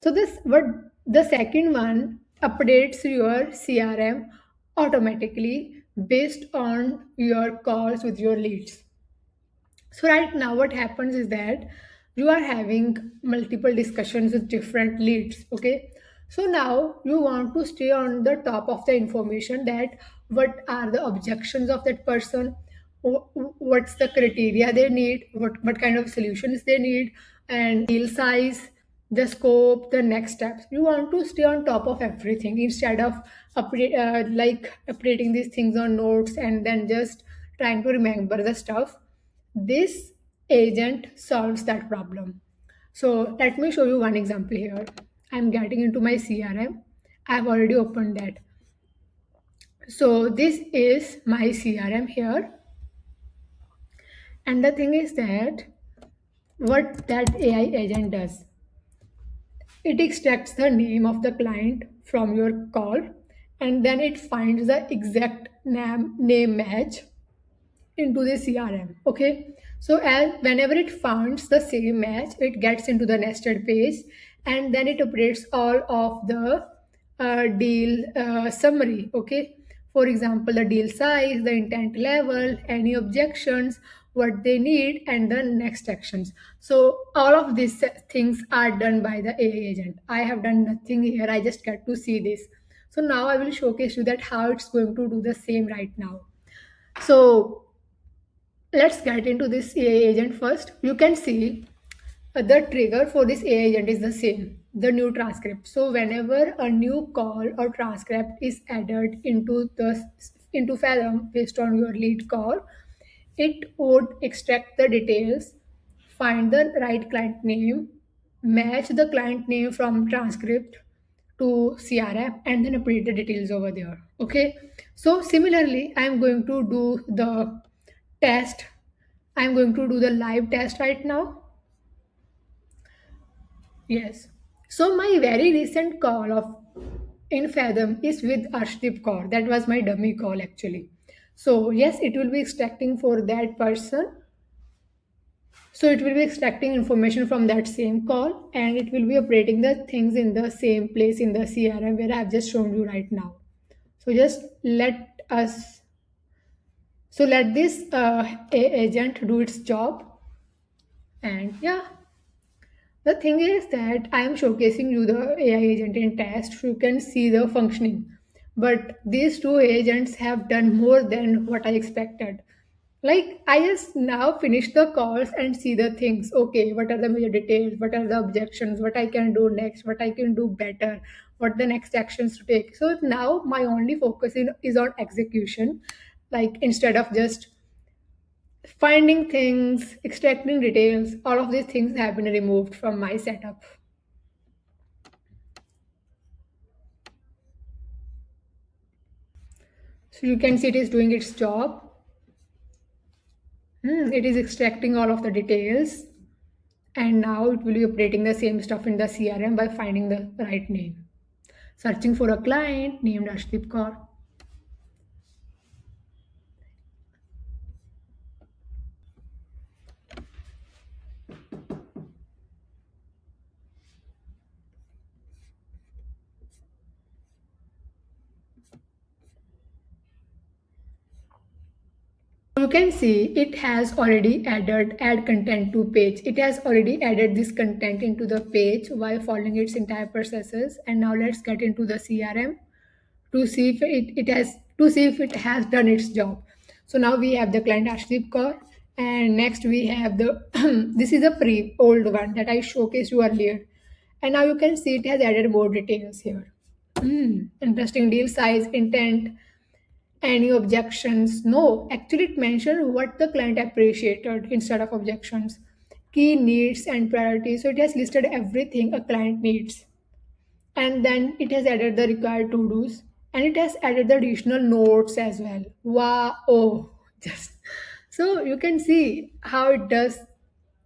So this what the second one updates your CRM automatically based on your calls with your leads. So right now what happens is that you are having multiple discussions with different leads, okay? So now you want to stay on the top of the information that what are the objections of that person, what's the criteria they need, what kind of solutions they need, and deal size, the scope, the next steps. You want to stay on top of everything instead of updating these things on notes and then just trying to remember the stuff. This agent solves that problem. So let me show you one example here. I'm getting into my CRM. I've already opened that. So this is my CRM here. And the thing is that what that AI agent does, it extracts the name of the client from your call and then it finds the exact name match into the CRM. Okay. So as whenever it finds the same match, it gets into the nested page and then it updates all of the deal summary. Okay. For example, the deal size, the intent level, any objections, what they need, and the next actions. So all of these things are done by the AI agent. I have done nothing here. I just get to see this. So now I will showcase you that how it's going to do the same right now. So let's get into this AI agent first. You can see the trigger for this AI agent is the same, the new transcript. So whenever a new call or transcript is added into Fathom based on your lead call, it would extract the details, find the right client name, match the client name from transcript to CRM, and then update the details over there. Okay. So similarly, I'm going to do the test. I'm going to do the live test right now. Yes. So my very recent call of in Fathom is with Arshdeep Kaur. That was my dummy call actually. So yes, it will be extracting for that person. So it will be extracting information from that same call and it will be updating the things in the same place in the CRM where I've just shown you right now. So just let this agent do its job. And yeah, the thing is that I am showcasing you the AI agent in test so you can see the functioning. But these two agents have done more than what I expected. Like I just now finish the calls and see the things. Okay, what are the major details? What are the objections? What I can do next? What I can do better? What the next actions to take? So now my only focus is on execution. Like instead of just finding things, extracting details, all of these things have been removed from my setup. So you can see it is doing its job. It is extracting all of the details. And now it will be updating the same stuff in the CRM by finding the right name. Searching for a client named Ashdeep Kaur. You can see it has already added add content to page. It has already added this content into the page while following its entire processes. And now let's get into the CRM to see if it has done its job. So now we have the client Ashdeep Kaur, and next we have the this is a pre old one that I showcased you earlier, and now you can see it has added more details here. Interesting deal size, intent, any objections? No, actually, it mentioned what the client appreciated instead of objections. Key needs and priorities. So it has listed everything a client needs. And then it has added the required to dos and it has added the additional notes as well. Wow. Oh, just so you can see how it does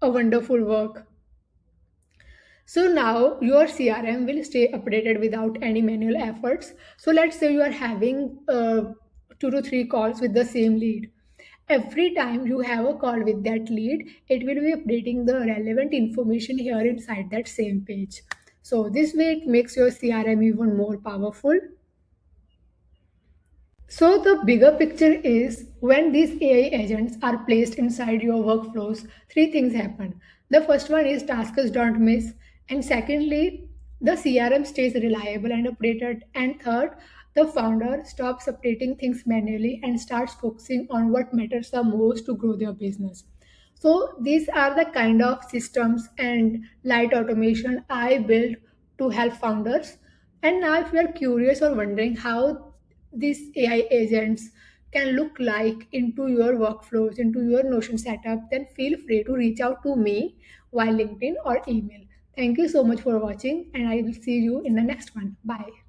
a wonderful work. So now your CRM will stay updated without any manual efforts. So let's say you are having 2 to 3 calls with the same lead. Every time you have a call with that lead, it will be updating the relevant information here inside that same page. So this way it makes your CRM even more powerful. So the bigger picture is when these AI agents are placed inside your workflows, three things happen. The first one is tasks don't miss, and secondly, the CRM stays reliable and updated, and third, the founder stops updating things manually and starts focusing on what matters the most to grow their business. So these are the kind of systems and light automation I build to help founders. And now if you are curious or wondering how these AI agents can look like into your workflows, into your Notion setup, then feel free to reach out to me via LinkedIn or email. Thank you so much for watching, and I will see you in the next one. Bye.